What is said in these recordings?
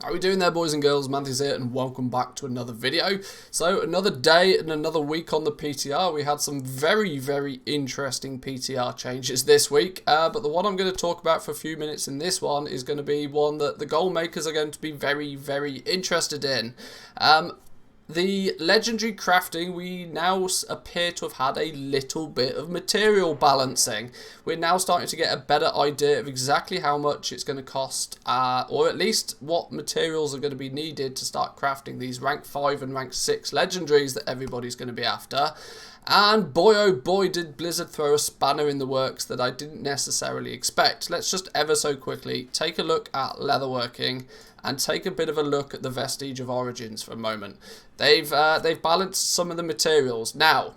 How are we doing there, boys and girls? Manthieus here, and welcome back to another video. So, another day and another week on the PTR. We had some very interesting PTR changes this week, but the one I'm going to talk about for a few minutes in this one is going to be one that the goal makers are going to be very interested in. The legendary crafting, we now appear to have had a little bit of material balancing. We're now starting to get a better idea of exactly how much it's going to cost, or at least what materials are going to be needed to start crafting these rank 5 and rank 6 legendaries that everybody's going to be after. And boy oh boy did Blizzard throw a spanner in the works that I didn't necessarily expect. Let's just ever so quickly take a look at leatherworking and take a bit of a look at the Vestige of Origins for a moment. They've balanced some of the materials. Now,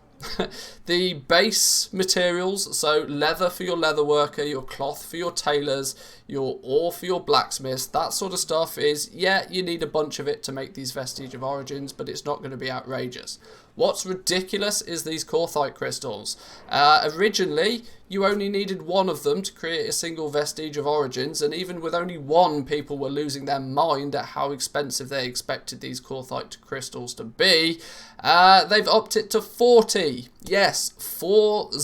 the base materials, so leather for your leatherworker, your cloth for your tailors, your ore for your blacksmiths, that sort of stuff is, yeah, you need a bunch of it to make these Vestige of Origins, but it's not going to be outrageous. What's ridiculous is these Korthhike Crystals. Originally, you only needed one of them to create a single Vestige of Origins, and even with only one, people were losing their mind at how expensive they expected these Korthhike Crystals to be. They've upped it to 40. Yes, 40.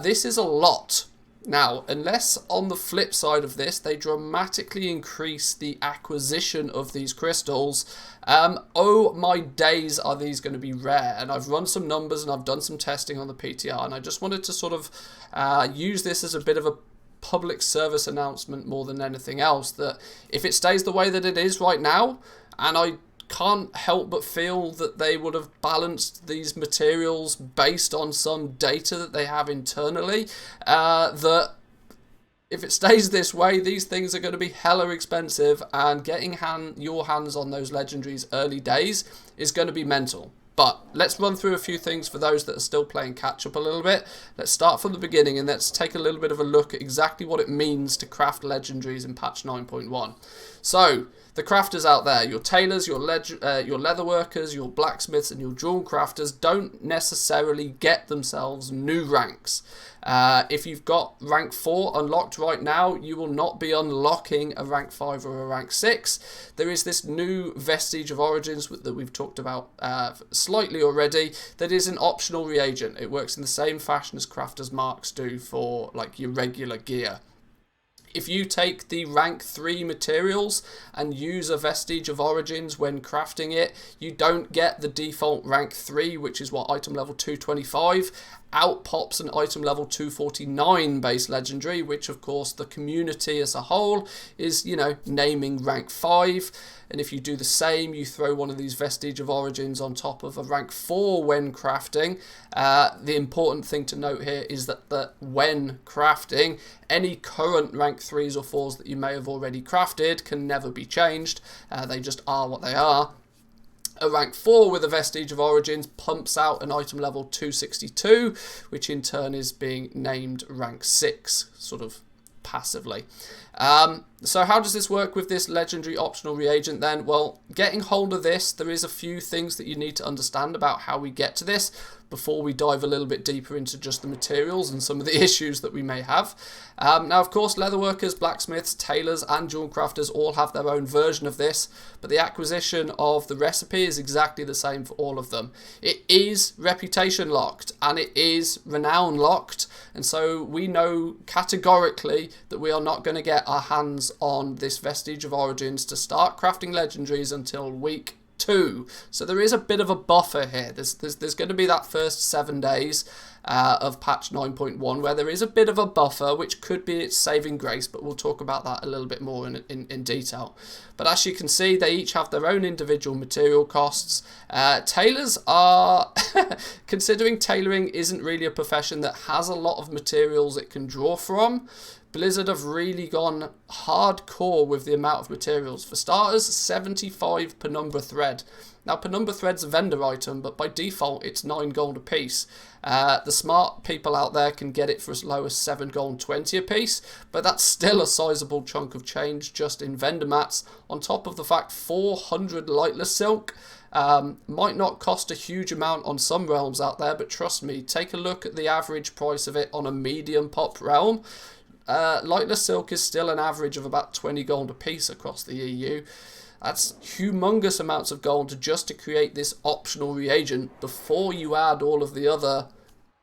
This is a lot. Now, unless on the flip side of this, they dramatically increase the acquisition of these crystals, oh my days, are these going to be rare. And I've run some numbers and I've done some testing on the PTR, and I just wanted to sort of use this as a bit of a public service announcement more than anything else, that if it stays the way that it is right now, and I can't help but feel that they would have balanced these materials based on some data that they have internally, that if it stays this way, these things are going to be hella expensive, and getting your hands on those legendaries early days is going to be mental. But let's run through a few things for those that are still playing catch up a little bit. Let's start from the beginning and let's take a little bit of a look at exactly what it means to craft legendaries in patch 9.1. So, the crafters out there, your tailors, your leatherworkers, your blacksmiths and your jewel crafters don't necessarily get themselves new ranks. If you've got rank 4 unlocked right now, you will not be unlocking a rank 5 or a rank 6. There is this new Vestige of Origins that we've talked about slightly already, that is an optional reagent. It works in the same fashion as Crafter's Marks do for like your regular gear. If you take the rank 3 materials and use a Vestige of Origins when crafting it, you don't get the default rank 3, which is what item level 225. Out pops an item level 249 base legendary, which of course the community as a whole is, you know, naming rank 5. And if you do the same, you throw one of these Vestige of Origins on top of a rank 4 when crafting. The important thing to note here is that when crafting, any current rank 3s or 4s that you may have already crafted can never be changed. They just are what they are. A rank 4 with a Vestige of Origins pumps out an item level 262, which in turn is being named rank 6, sort of passively. So how does this work with this legendary optional reagent then? Well, getting hold of this, there is a few things that you need to understand about how we get to this before we dive a little bit deeper into just the materials and some of the issues that we may have. Now, of course, leatherworkers, blacksmiths, tailors and jewel crafters all have their own version of this, but the acquisition of the recipe is exactly the same for all of them. It is reputation locked and it is renown locked, and so we know categorically that we are not going to get our hands on this Vestige of Origins to start crafting legendaries until week 2. So there is a bit of a buffer here. There's going to be that first 7 days of patch 9.1 where there is a bit of a buffer, which could be its saving grace, but we'll talk about that a little bit more in detail. But as you can see, they each have their own individual material costs. Tailors are, considering tailoring isn't really a profession that has a lot of materials it can draw from, Blizzard have really gone hardcore with the amount of materials. For starters, 75 penumbra thread. Now, penumbra thread's a vendor item, but by default, it's 9 gold a piece. The smart people out there can get it for as low as 7 gold 20 a piece, but that's still a sizable chunk of change just in vendor mats, on top of the fact 400 lightless silk. Might not cost a huge amount on some realms out there, but trust me, take a look at the average price of it on a medium pop realm. Lightless Silk is still an average of about 20 gold a piece across the EU. That's humongous amounts of gold just to create this optional reagent before you add all of the other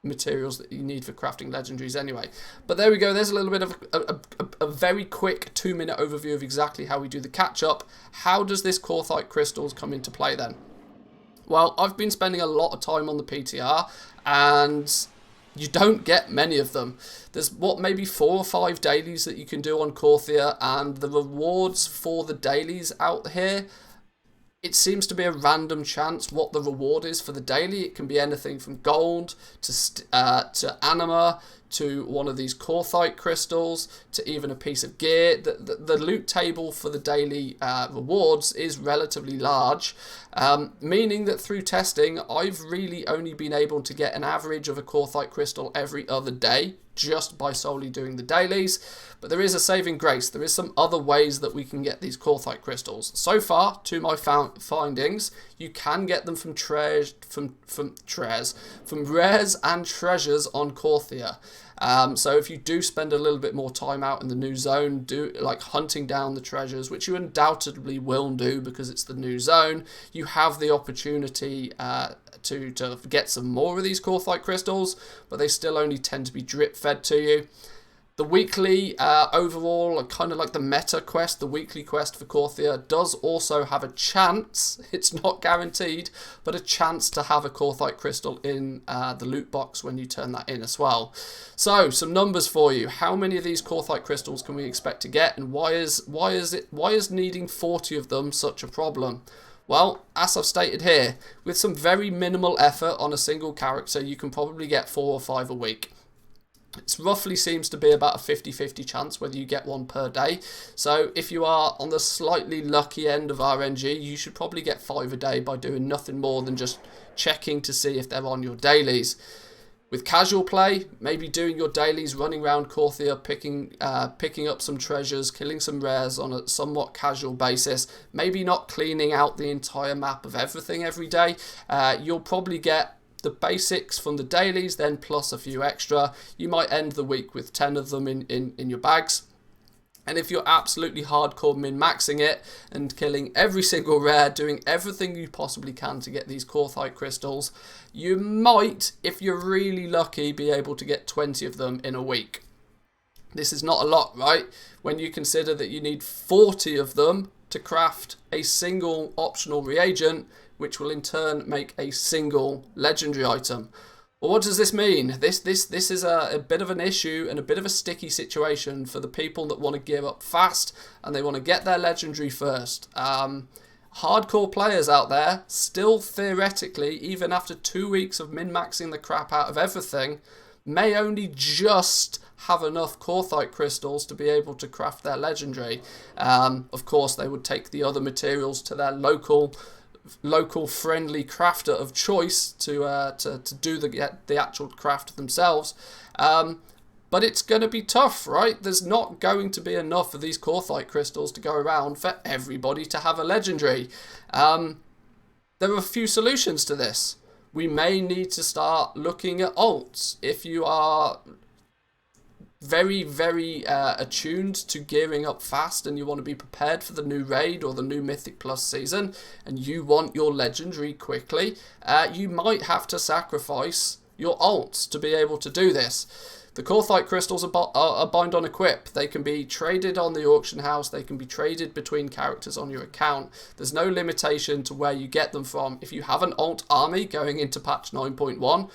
materials that you need for crafting legendaries anyway. But there we go, there's a little bit of a very quick 2-minute overview of exactly how we do the catch-up. How does this Korthhike Crystals come into play then? Well, I've been spending a lot of time on the PTR, and you don't get many of them. There's maybe 4 or 5 dailies that you can do on Korthia, and the rewards for the dailies out here, it seems to be a random chance what the reward is for the daily. It can be anything from gold to anima, to one of these Korthhike crystals, to even a piece of gear. The loot table for the daily rewards is relatively large, meaning that through testing, I've really only been able to get an average of a Korthhike crystal every other day, just by solely doing the dailies. But there is a saving grace. There is some other ways that we can get these Korthhike crystals. So far, to my findings, you can get them from rares and treasures on Korthia. So if you do spend a little bit more time out in the new zone, like hunting down the treasures, which you undoubtedly will do because it's the new zone, you have the opportunity to get some more of these Korthhike crystals, but they still only tend to be drip fed to you. The weekly, overall, kind of like the meta quest, the weekly quest for Korthia, does also have a chance, it's not guaranteed, but a chance to have a Korthhike crystal in the loot box when you turn that in as well. So, some numbers for you. How many of these Korthhike crystals can we expect to get, and why is needing 40 of them such a problem? Well, as I've stated here, with some very minimal effort on a single character, you can probably get 4 or 5 a week. It roughly seems to be about a 50-50 chance whether you get one per day. So if you are on the slightly lucky end of RNG, you should probably get 5 a day by doing nothing more than just checking to see if they're on your dailies. With casual play, maybe doing your dailies, running around Korthia, picking up some treasures, killing some rares on a somewhat casual basis, maybe not cleaning out the entire map of everything every day, you'll probably get the basics from the dailies, then plus a few extra. You might end the week with 10 of them in your bags. And if you're absolutely hardcore min-maxing it and killing every single rare, doing everything you possibly can to get these Korthhike crystals, you might, if you're really lucky, be able to get 20 of them in a week. This is not a lot, right? When you consider that you need 40 of them to craft a single optional reagent, which will in turn make a single legendary item. Well, what does this mean? This is a bit of an issue and a bit of a sticky situation for the people that want to gear up fast and they want to get their legendary first. Hardcore players out there, still theoretically, even after 2 weeks of min-maxing the crap out of everything, may only just have enough Korthhike crystals to be able to craft their legendary. Of course, they would take the other materials to their local friendly crafter of choice to do the actual craft themselves, but it's going to be tough, right? There's not going to be enough of these Korthhike crystals to go around for everybody to have a legendary. There are a few solutions to this. We may need to start looking at alts. If you are very attuned to gearing up fast and you want to be prepared for the new raid or the new Mythic Plus season and you want your legendary quickly, you might have to sacrifice your alts to be able to do this. The Korthhike crystals are bind on equip. They can be traded on the auction house, they can be traded between characters on your account. There's no limitation to where you get them from. If you have an alt army going into patch 9.1,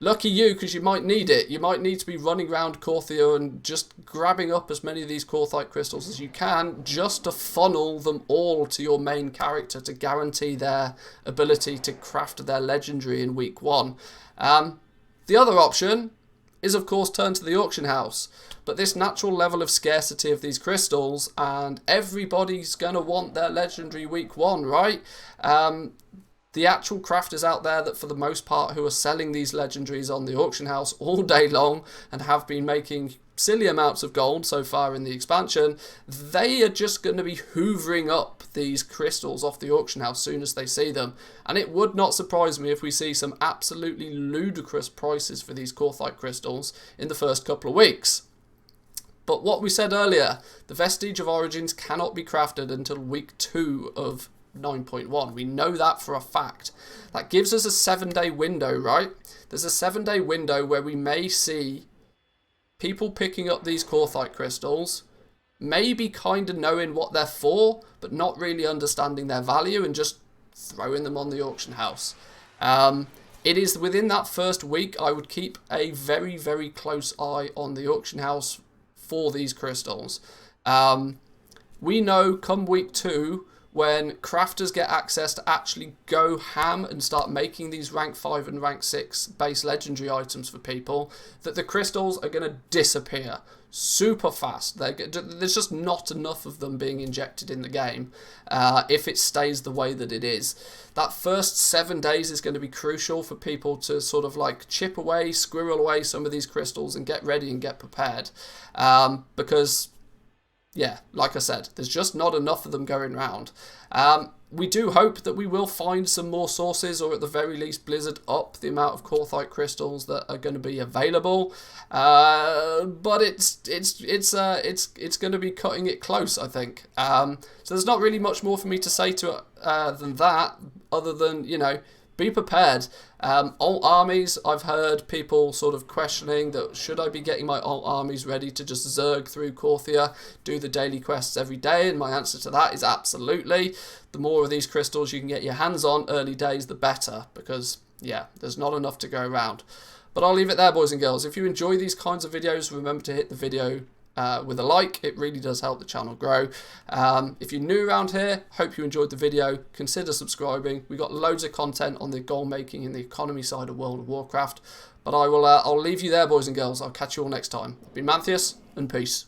lucky you, because you might need it. You might need to be running around Korthia and just grabbing up as many of these Korthhike crystals as you can just to funnel them all to your main character to guarantee their ability to craft their legendary in week 1. The other option is, of course, turn to the auction house. But this natural level of scarcity of these crystals, and everybody's going to want their legendary week 1, right? The actual crafters out there that for the most part who are selling these legendaries on the auction house all day long and have been making silly amounts of gold so far in the expansion, they are just going to be hoovering up these crystals off the auction house as soon as they see them. And it would not surprise me if we see some absolutely ludicrous prices for these Korthhike crystals in the first couple of weeks. But what we said earlier, the Vestige of Origins cannot be crafted until week 2 of 9.1. We know that for a fact. That gives us a 7-day window, right? There's a 7-day window where we may see people picking up these Korthhike Crystals, maybe kind of knowing what they're for, but not really understanding their value and just throwing them on the auction house. It is within that first week I would keep a very, very close eye on the auction house for these crystals. We know come week 2, when crafters get access to actually go ham and start making these rank 5 and rank 6 base legendary items for people, that the crystals are going to disappear super fast. There's just not enough of them being injected in the game if it stays the way that it is. That first 7 days is going to be crucial for people to sort of like chip away, squirrel away some of these crystals and get ready and get prepared. Because, yeah, like I said, there's just not enough of them going around. We do hope that we will find some more sources, or at the very least Blizzard up the amount of Korthhike Crystals that are going to be available. But it's going to be cutting it close, I think. So there's not really much more for me to say to it than that, other than, you know, be prepared. Alt armies, I've heard people sort of questioning that should I be getting my alt armies ready to just zerg through Korthia, do the daily quests every day, and my answer to that is absolutely. The more of these crystals you can get your hands on early days, the better, because, yeah, there's not enough to go around. But I'll leave it there, boys and girls. If you enjoy these kinds of videos, remember to hit the video with a like. It really does help the channel grow. If you're new around here, hope you enjoyed the video. Consider subscribing. We've got loads of content on the goal making and the economy side of World of Warcraft. But I'll leave you there, boys and girls. I'll catch you all next time. I've been Manthieus, and peace.